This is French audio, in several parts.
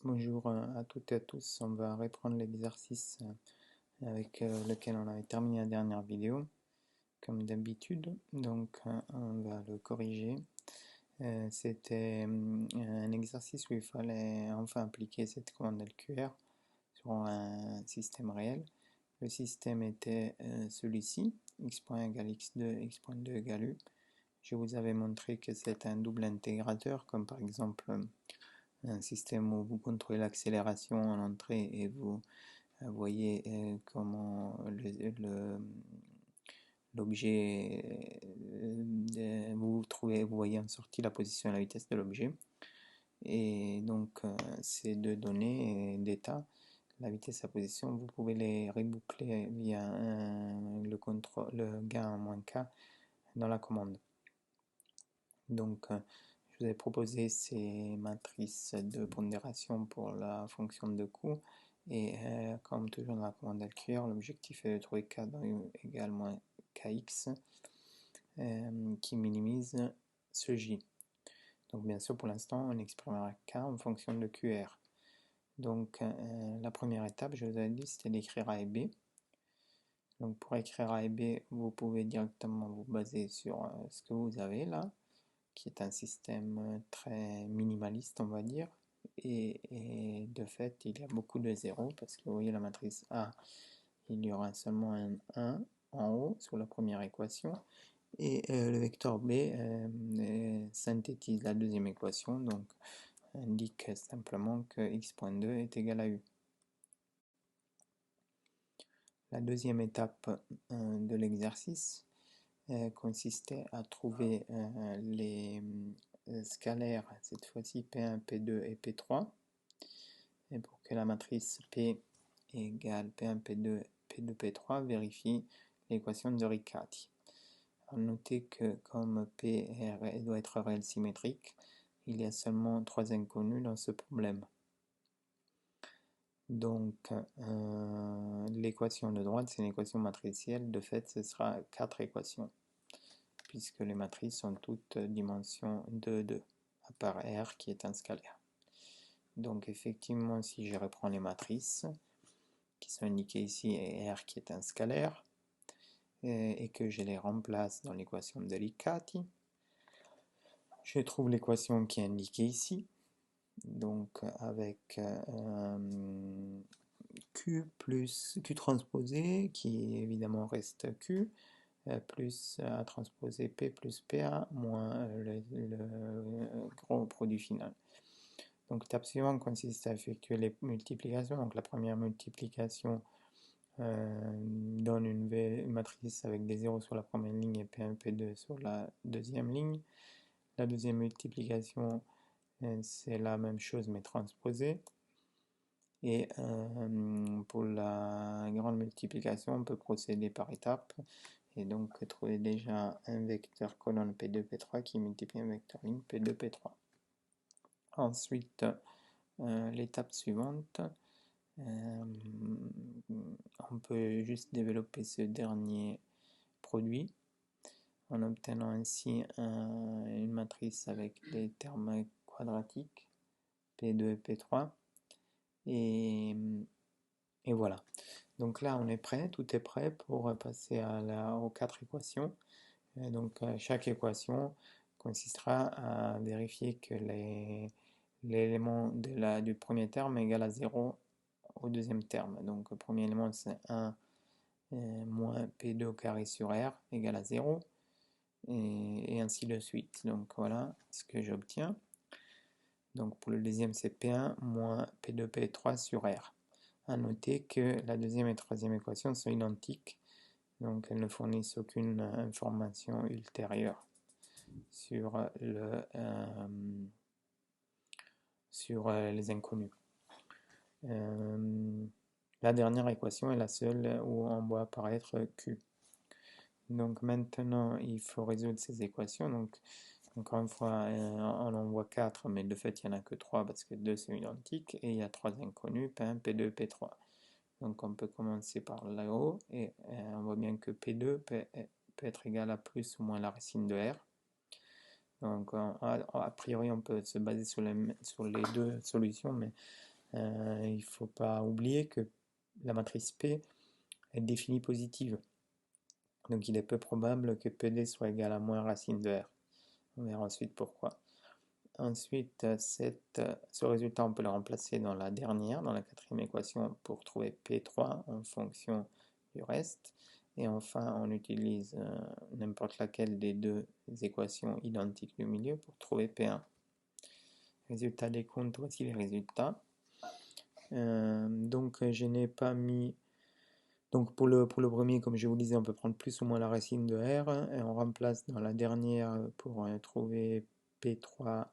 Bonjour à toutes et à tous, on va reprendre l'exercice avec lequel on avait terminé la dernière vidéo, comme d'habitude, donc on va le corriger. C'était un exercice où il fallait enfin appliquer cette commande LQR sur un système réel. Le système était celui-ci, x' égale x2, x.2 égale u. Je vous avais montré que c'est un double intégrateur, comme par exemple un système où vous contrôlez l'accélération en entrée et vous voyez comment l'objet, vous voyez en sortie la position et la vitesse de l'objet. Et donc ces deux données d'état, la vitesse et la position, vous pouvez les reboucler via le gain moins k dans la commande. Donc je vous ai proposé ces matrices de pondération pour la fonction de coût et comme toujours dans la commande LQR, l'objectif est de trouver k dans u égale moins kx qui minimise ce j. Donc bien sûr pour l'instant on exprimera k en fonction de QR. Donc la première étape, je vous avais dit, c'était d'écrire A et B. Donc pour écrire A et B, vous pouvez directement vous baser sur ce que vous avez là, qui est un système très minimaliste, on va dire, et de fait, il y a beaucoup de zéros, parce que vous voyez la matrice A, il y aura seulement un 1 en haut, sur la première équation, et le vecteur B synthétise la deuxième équation, donc indique simplement que x.2 est égal à u. La deuxième étape de l'exercice consistait à trouver les scalaires, cette fois-ci P1, P2 et P3, et pour que la matrice P égale P1, P2, P2, P3 vérifie l'équation de Riccati. Notez que comme P doit être réel symétrique, il y a seulement 3 inconnus dans ce problème. Donc l'équation de droite, c'est une équation matricielle, de fait ce sera 4 équations, puisque les matrices sont toutes dimension 2, 2, à part R qui est un scalaire. Donc effectivement, si je reprends les matrices qui sont indiquées ici et R qui est un scalaire, et que je les remplace dans l'équation de Riccati, je trouve l'équation qui est indiquée ici, donc avec Q plus Q transposé, qui évidemment reste Q, plus A transposé P plus PA, moins le gros produit final. Donc l'étape suivante consiste à effectuer les multiplications. Donc la première multiplication donne une matrice avec des zéros sur la première ligne et P1, P2 sur la deuxième ligne. La deuxième multiplication, c'est la même chose mais transposée. Et pour la grande multiplication, on peut procéder par étapes. Et donc trouver déjà un vecteur colonne P2, P3 qui multiplie un vecteur ligne P2, P3. Ensuite, l'étape suivante, on peut juste développer ce dernier produit en obtenant ainsi une matrice avec les termes quadratiques P2 et P3. Et voilà. Donc là, on est prêt, tout est prêt pour passer aux 4 équations. Donc chaque équation consistera à vérifier que l'élément du premier terme est égal à 0 au deuxième terme. Donc le premier élément c'est 1 moins P2 au carré sur R égale à 0, et ainsi de suite. Donc voilà ce que j'obtiens. Donc pour le deuxième c'est P1 moins P2, P3 sur R. A noter que la deuxième et troisième équation sont identiques, donc elles ne fournissent aucune information ultérieure sur les inconnus. La dernière équation est la seule où on voit apparaître Q. Donc maintenant il faut résoudre ces équations. Donc encore une fois, on en voit 4, mais de fait il n'y en a que 3 parce que 2 sont identiques, et il y a 3 inconnus, P1, P2, P3. Donc on peut commencer par là-haut, et on voit bien que P2 peut être égal à plus ou moins la racine de R. Donc a priori on peut se baser sur les deux solutions, mais il ne faut pas oublier que la matrice P est définie positive. Donc il est peu probable que PD soit égal à moins racine de R. On verra ensuite pourquoi. Ensuite, ce résultat, on peut le remplacer dans la dernière, dans la quatrième équation, pour trouver P3 en fonction du reste. Et enfin, on utilise n'importe laquelle des deux équations identiques du milieu pour trouver P1. Résultat des comptes, voici les résultats. Donc, je n'ai pas mis... Donc, pour le premier, comme je vous disais, on peut prendre plus ou moins la racine de R. Et on remplace dans la dernière pour trouver P3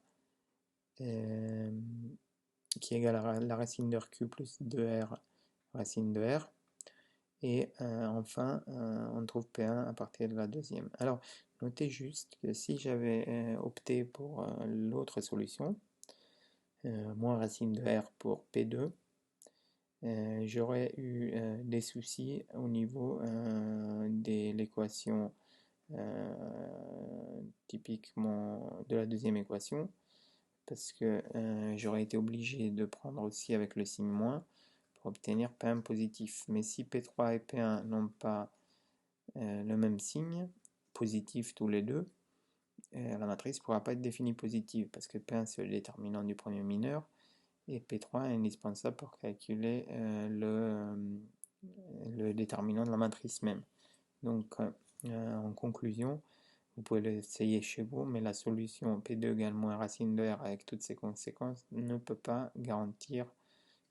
qui est égal à la racine de RQ plus 2R racine de R. Et enfin, on trouve P1 à partir de la deuxième. Alors, notez juste que si j'avais opté pour l'autre solution, moins racine de R pour P2, j'aurais eu des soucis au niveau de l'équation typiquement de la deuxième équation, parce que j'aurais été obligé de prendre aussi avec le signe moins pour obtenir P1 positif. Mais si P3 et P1 n'ont pas le même signe, positif tous les deux, la matrice ne pourra pas être définie positive, parce que P1 c'est le déterminant du premier mineur, et P3 est indispensable pour calculer le déterminant de la matrice même. Donc en conclusion, vous pouvez l'essayer chez vous, mais la solution P2 égale moins racine de R avec toutes ses conséquences ne peut pas garantir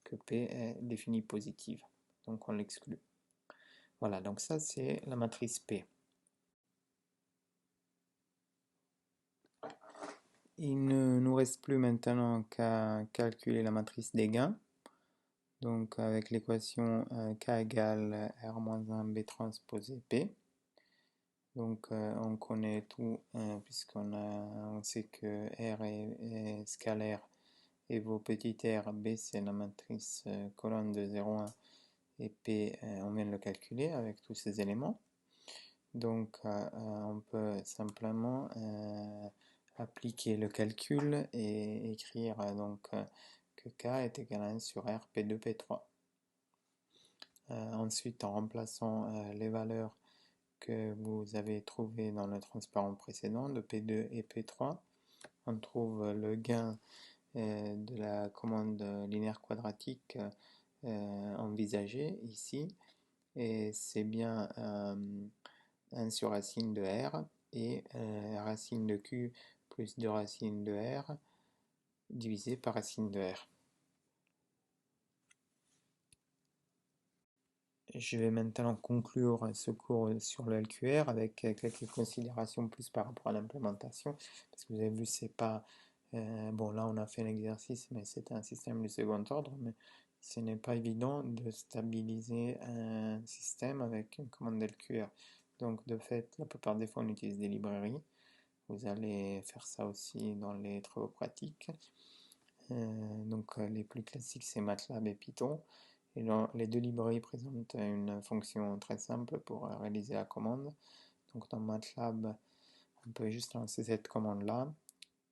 que P est définie positive. Donc on l'exclut. Voilà, donc ça c'est la matrice P. Il ne nous reste plus maintenant qu'à calculer la matrice des gains. Donc avec l'équation K égale R-1 B transposé P. Donc on connaît tout on sait que R est scalaire et vos petits r, B c'est la matrice colonne de 0,1 et P on vient de le calculer avec tous ces éléments. Donc on peut simplement appliquer le calcul et écrire donc que K est égal à 1 sur R P2 P3. Ensuite en remplaçant les valeurs que vous avez trouvées dans le transparent précédent de P2 et P3, on trouve le gain de la commande linéaire quadratique envisagée ici, et c'est bien 1 sur racine de R et racine de Q plus 2 racine de R divisé par racine de R. Je vais maintenant conclure ce cours sur le LQR avec quelques considérations plus par rapport à l'implémentation, parce que vous avez vu, c'est pas... bon, là on a fait l'exercice, mais c'est un système de second ordre, mais ce n'est pas évident de stabiliser un système avec une commande LQR. Donc de fait, la plupart des fois on utilise des librairies. Vous allez faire ça aussi dans les travaux pratiques. Donc les plus classiques c'est MATLAB et Python. Et les deux librairies présentent une fonction très simple pour réaliser la commande. Donc dans MATLAB, on peut juste lancer cette commande-là,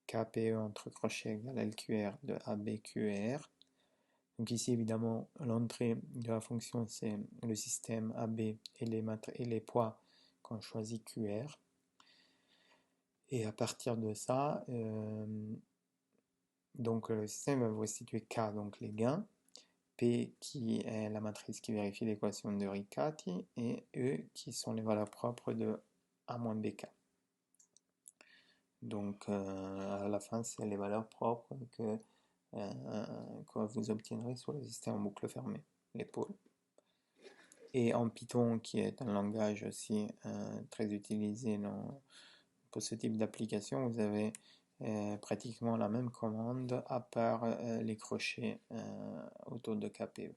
KPE entre crochets égale LQR de AB, Q et R. Donc ici, évidemment, l'entrée de la fonction, c'est le système AB et les poids qu'on choisit QR. Et à partir de ça, donc le système va vous restituer K, donc les gains, P qui est la matrice qui vérifie l'équation de Riccati, et E qui sont les valeurs propres de A-BK. Donc à la fin, c'est les valeurs propres que vous obtiendrez sur le système en boucle fermée, les pôles. Et en Python, qui est un langage aussi très utilisé pour ce type d'application, vous avez pratiquement la même commande à part les crochets autour de KPE.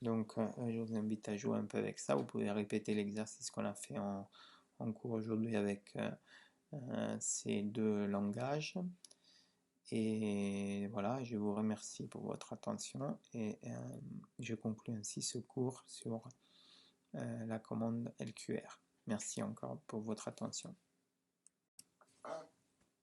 Donc je vous invite à jouer un peu avec ça. Vous pouvez répéter l'exercice qu'on a fait en cours aujourd'hui avec ces deux langages. Et voilà, je vous remercie pour votre attention et je conclue ainsi ce cours sur la commande LQR. Merci encore pour votre attention.